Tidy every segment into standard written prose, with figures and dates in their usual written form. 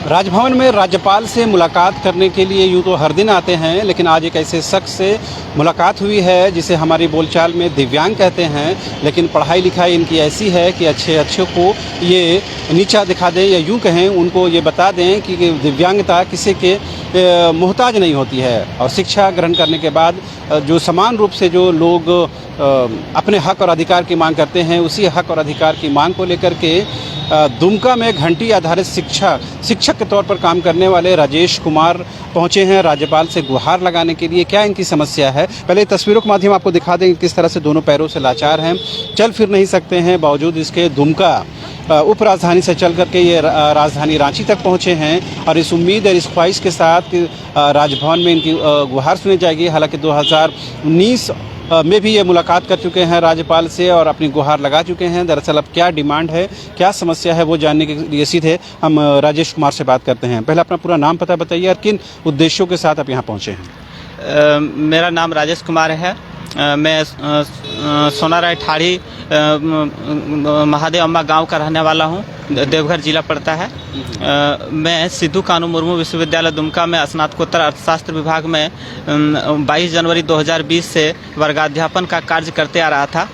राजभवन में राज्यपाल से मुलाकात करने के लिए यूँ तो हर दिन आते हैं, लेकिन आज एक ऐसे शख्स से मुलाकात हुई है जिसे हमारी बोलचाल में दिव्यांग कहते हैं, लेकिन पढ़ाई लिखाई इनकी ऐसी है कि अच्छे को ये नीचा दिखा दें या यूँ कहें उनको ये बता दें कि दिव्यांगता किसी के मोहताज नहीं होती है। और शिक्षा ग्रहण करने के बाद जो समान रूप से जो लोग अपने हक और अधिकार की मांग करते हैं, उसी हक और अधिकार की मांग को लेकर के दुमका में घंटी आधारित शिक्षक के तौर पर काम करने वाले राजेश कुमार पहुंचे हैं राज्यपाल से गुहार लगाने के लिए। क्या इनकी समस्या है, पहले तस्वीरों के माध्यम आपको दिखा दें किस तरह से दोनों पैरों से लाचार हैं, चल फिर नहीं सकते हैं, बावजूद इसके दुमका उप राजधानी से चल करके ये राजधानी रांची तक पहुंचे हैं और इस उम्मीद और इस ख्वाहिश के साथ राजभवन में इनकी गुहार सुनी जाएगी। हालांकि 2019 में भी ये मुलाकात कर चुके हैं राज्यपाल से और अपनी गुहार लगा चुके हैं। दरअसल अब क्या डिमांड है, क्या समस्या है, वो जानने के लिए सीधे हम राजेश कुमार से बात करते हैं। पहले अपना पूरा नाम पता बताइए और किन उद्देश्यों के साथ आप यहाँ पहुँचे हैं। मेरा नाम राजेश कुमार है। मैं सोनाराय ठाड़ी महादेव अम्मा गांव का रहने वाला हूं, देवघर जिला पड़ता है। मैं सिद्धू कानू मुर्मू विश्वविद्यालय दुमका में स्नातकोत्तर अर्थशास्त्र विभाग में 22 जनवरी 2020 से वर्गाध्यापन का कार्य करते आ रहा था।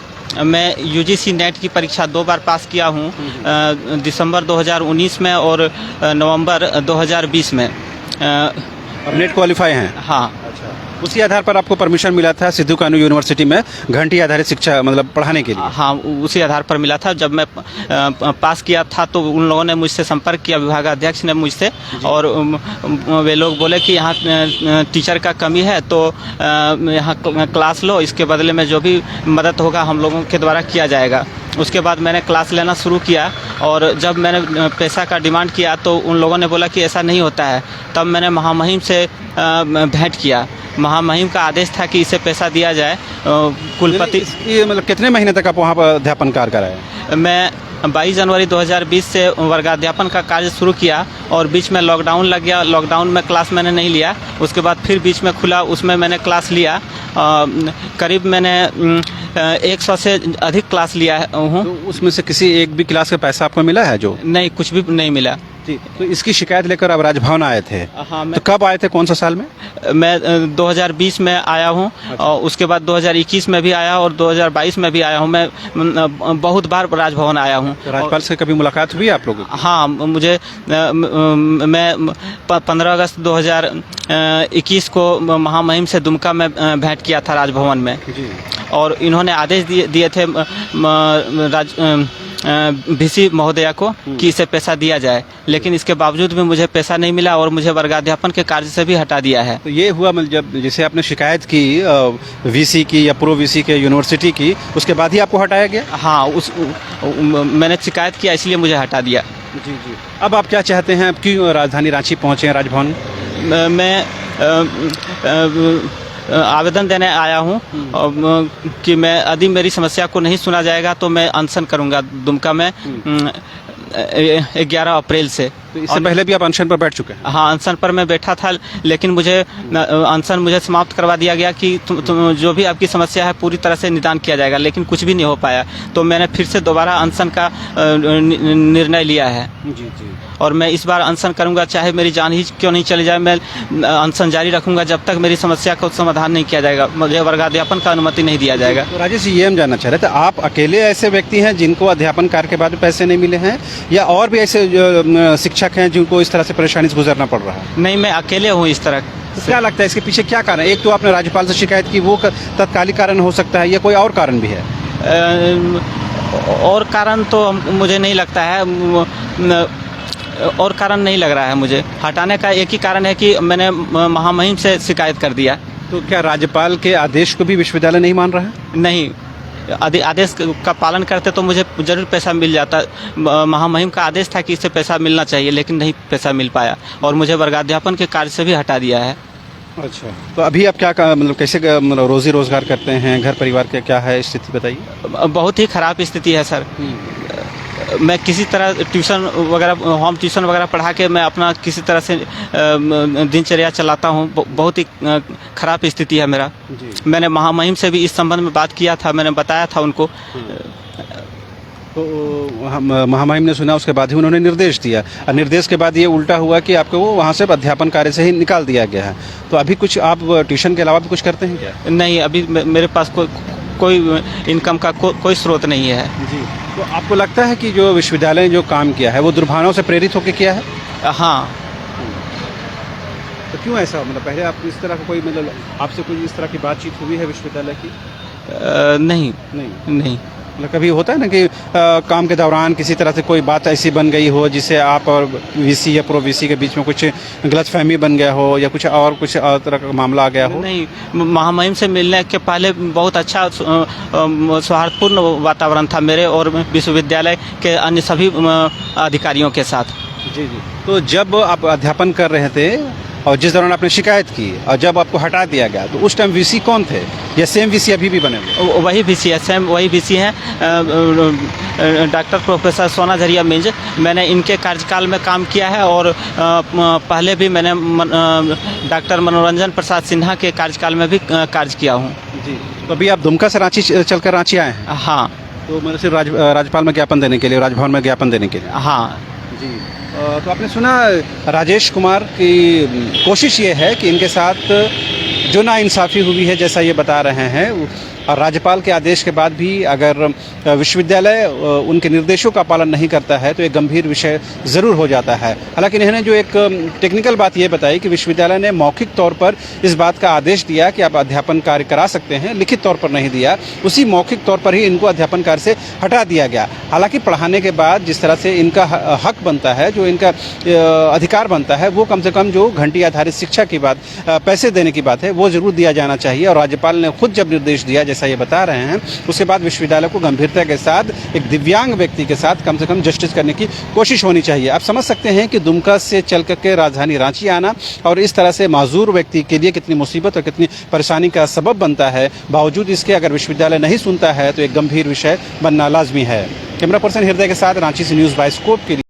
मैं यूजीसी नेट की परीक्षा 2 बार पास किया हूं, दिसंबर 2019 में और नवंबर 2020 में। नेट क्वालिफाई हैं? हाँ। उसी आधार पर आपको परमिशन मिला था सिद्धू कानू यूनिवर्सिटी में घंटी आधारित शिक्षा मतलब पढ़ाने के लिए? हाँ, उसी आधार पर मिला था। जब मैं पास किया था तो उन लोगों ने मुझसे संपर्क किया, विभागाध्यक्ष ने मुझसे, और वे लोग बोले कि यहाँ टीचर का कमी है तो यहाँ क्लास लो, इसके बदले में जो भी मदद होगा हम लोगों के द्वारा किया जाएगा। उसके बाद मैंने क्लास लेना शुरू किया और जब मैंने पैसा का डिमांड किया तो उन लोगों ने बोला कि ऐसा नहीं होता है। तब मैंने महामहिम से भेंट किया। महामहिम का आदेश था कि इसे पैसा दिया जाए। कुलपति ये मतलब कितने महीने तक आप वहाँ पर अध्यापन कार्य कराए? मैं 22 जनवरी 2020 से वर्गाध्यापन का कार्य शुरू किया और बीच में लॉकडाउन लग गया। लॉकडाउन में क्लास मैंने नहीं लिया। उसके बाद फिर बीच में खुला, उसमें मैंने क्लास लिया। करीब मैंने 100 से अधिक क्लास लिया हूँ। तो उसमें से किसी एक भी क्लास का पैसा आपको मिला है? जो नहीं, कुछ भी नहीं मिला। जी, तो इसकी शिकायत लेकर आप राजभवन आए थे? हाँ। तो कब आए थे, कौन सा साल में? मैं 2020 में आया हूँ। अच्छा। और उसके बाद 2021 में भी आया और 2022 में भी आया हूँ। मैं बहुत बार राजभवन आया हूँ। तो राज्यपाल से कभी मुलाकात हुई आप लोगों की? हाँ, मुझे मैं 15 अगस्त 2021 को महामहिम से दुमका में भेंट किया था राजभवन में। जी। और इन्होंने आदेश दिए थे VC महोदया को कि इसे पैसा दिया जाए, लेकिन इसके बावजूद भी मुझे पैसा नहीं मिला और मुझे वर्गाध्यापन के कार्य से भी हटा दिया है। तो ये हुआ मतलब जब जैसे आपने शिकायत की VC की या प्रो VC के यूनिवर्सिटी की, उसके बाद ही आपको हटाया गया? हाँ, मैंने शिकायत किया इसलिए मुझे हटा दिया। जी जी। अब आप क्या चाहते हैं, अब क्यों राजधानी रांची पहुँचे हैं राजभवन? मैं आवेदन देने आया हूँ कि मैं यदि मेरी समस्या को नहीं सुना जाएगा तो मैं अनशन करूँगा दुमका में 11 अप्रैल से। तो इससे पहले भी आप अनशन पर बैठ चुके हैं? हाँ, अनशन पर मैं बैठा था, लेकिन मुझे अनशन मुझे समाप्त करवा दिया गया कि जो भी आपकी समस्या है पूरी तरह से निदान किया जाएगा, लेकिन कुछ भी नहीं हो पाया। तो मैंने फिर से दोबारा अनशन का निर्णय लिया है। जी जी। और मैं इस बार अनशन करूंगा, चाहे मेरी जान ही क्यों नहीं चली जाए, मैं अनशन जारी रखूंगा जब तक मेरी समस्या का समाधान नहीं किया जाएगा, मुझे वर्गाध्यापन का अनुमति नहीं दिया जाएगा। तो राजेश जी, ये हम जानना चाह रहे थे, आप अकेले ऐसे व्यक्ति हैं जिनको अध्यापन कार्य के बाद पैसे नहीं मिले हैं, या और भी ऐसे शिक्षक हैं जिनको इस तरह से परेशानी से गुजरना पड़ रहा है? नहीं, मैं अकेले हूँ इस तरह। तो क्या लगता है इसके पीछे क्या कारण है? एक तो आपने राज्यपाल से शिकायत की, वो तत्कालिक कारण हो सकता है, या कोई और कारण भी है? और कारण तो मुझे नहीं लगता है, और कारण नहीं लग रहा है मुझे। हटाने का एक ही कारण है कि मैंने महामहिम से शिकायत कर दिया। तो क्या राज्यपाल के आदेश को भी विश्वविद्यालय नहीं मान रहा है? नहीं, आदेश का पालन करते तो मुझे जरूर पैसा मिल जाता। महामहिम का आदेश था कि इससे पैसा मिलना चाहिए, लेकिन नहीं पैसा मिल पाया और मुझे वर्गाध्यापन के कार्य से भी हटा दिया है। अच्छा, तो अभी आप क्या मतलब कैसे मतलब रोजी रोजगार करते हैं, घर परिवार के क्या है स्थिति बताइए? बहुत ही खराब स्थिति है सर। मैं किसी तरह ट्यूशन वगैरह, होम ट्यूशन वगैरह पढ़ा के मैं अपना किसी तरह से दिनचर्या चलाता हूँ। बहुत ही ख़राब स्थिति है मेरा। मैंने महामहिम से भी इस संबंध में बात किया था, मैंने बताया था उनको। तो हम महामहिम ने सुना, उसके बाद ही उन्होंने निर्देश दिया, और निर्देश के बाद ये उल्टा हुआ कि आपको वो वहाँ से अध्यापन कार्य से ही निकाल दिया गया है। तो अभी कुछ आप ट्यूशन के अलावा भी कुछ करते हैं क्या? नहीं, अभी मेरे पास कोई इनकम का कोई स्रोत नहीं है। जी। तो आपको लगता है कि जो विश्वविद्यालय ने जो काम किया है वो दुर्भावनाओं से प्रेरित होकर किया है? हाँ। तो क्यों ऐसा? मतलब पहले आप इस तरह का कोई, मतलब आपसे कोई इस तरह की बातचीत हुई है विश्वविद्यालय की? नहीं। नहीं। मतलब कभी होता है ना कि काम के दौरान किसी तरह से कोई बात ऐसी बन गई हो जिससे आप और वीसी या प्रो वीसी के बीच में कुछ गलतफहमी बन गया हो, या कुछ और तरह का मामला आ गया हो? नहीं, महामहिम से मिलने के पहले बहुत अच्छा सौहार्दपूर्ण वातावरण था मेरे और विश्वविद्यालय के अन्य सभी अधिकारियों के साथ। जी। तो जब आप अध्यापन कर रहे थे और जिस दौरान आपने शिकायत की और जब आपको हटा दिया गया, तो उस टाइम वीसी कौन थे, या सेम वीसी अभी भी बने हुए? वही वीसी है, सेम वही वीसी हैं, डॉक्टर प्रोफेसर सोना झरिया मिंज। मैंने इनके कार्यकाल में काम किया है और पहले भी मैंने डॉक्टर मनोरंजन प्रसाद सिन्हा के कार्यकाल में भी कार्य किया हूँ। जी। तो अभी आप दुमका से रांची चलकर रांची आए हैं? हाँ। तो मतलब सिर्फ राज्यपाल में ज्ञापन देने के लिए, राजभवन में ज्ञापन देने के लिए? हाँ जी। तो आपने सुना राजेश कुमार की कोशिश ये है कि इनके साथ जो नाइंसाफ़ी हुई है, जैसा ये बता रहे हैं, और राज्यपाल के आदेश के बाद भी अगर विश्वविद्यालय उनके निर्देशों का पालन नहीं करता है तो एक गंभीर विषय ज़रूर हो जाता है। हालांकि इन्होंने जो एक टेक्निकल बात ये बताई कि विश्वविद्यालय ने मौखिक तौर पर इस बात का आदेश दिया कि आप अध्यापन कार्य करा सकते हैं, लिखित तौर पर नहीं दिया। उसी मौखिक तौर पर ही इनको अध्यापन कार्य से हटा दिया गया। हालांकि पढ़ाने के बाद जिस तरह से इनका हक बनता है, जो इनका अधिकार बनता है, वो कम से कम जो घंटी आधारित शिक्षा की बात, पैसे देने की बात है, वो ज़रूर दिया जाना चाहिए। और राज्यपाल ने खुद जब निर्देश दिया, जैसा ये बता रहे हैं, उसके बाद विश्वविद्यालय को गंभीरता के साथ एक दिव्यांग व्यक्ति के साथ कम से कम जस्टिस करने की कोशिश होनी चाहिए। आप समझ सकते हैं कि दुमका से चल करके राजधानी रांची आना और इस तरह से माजूर व्यक्ति के लिए कितनी मुसीबत और कितनी परेशानी का सबब बनता है। बावजूद इसके अगर विश्वविद्यालय नहीं सुनता है तो एक गंभीर विषय बनना लाजमी है। कैमरा पर्सन हृदय के साथ रांची से न्यूज़ बाइस्कोप के लिए।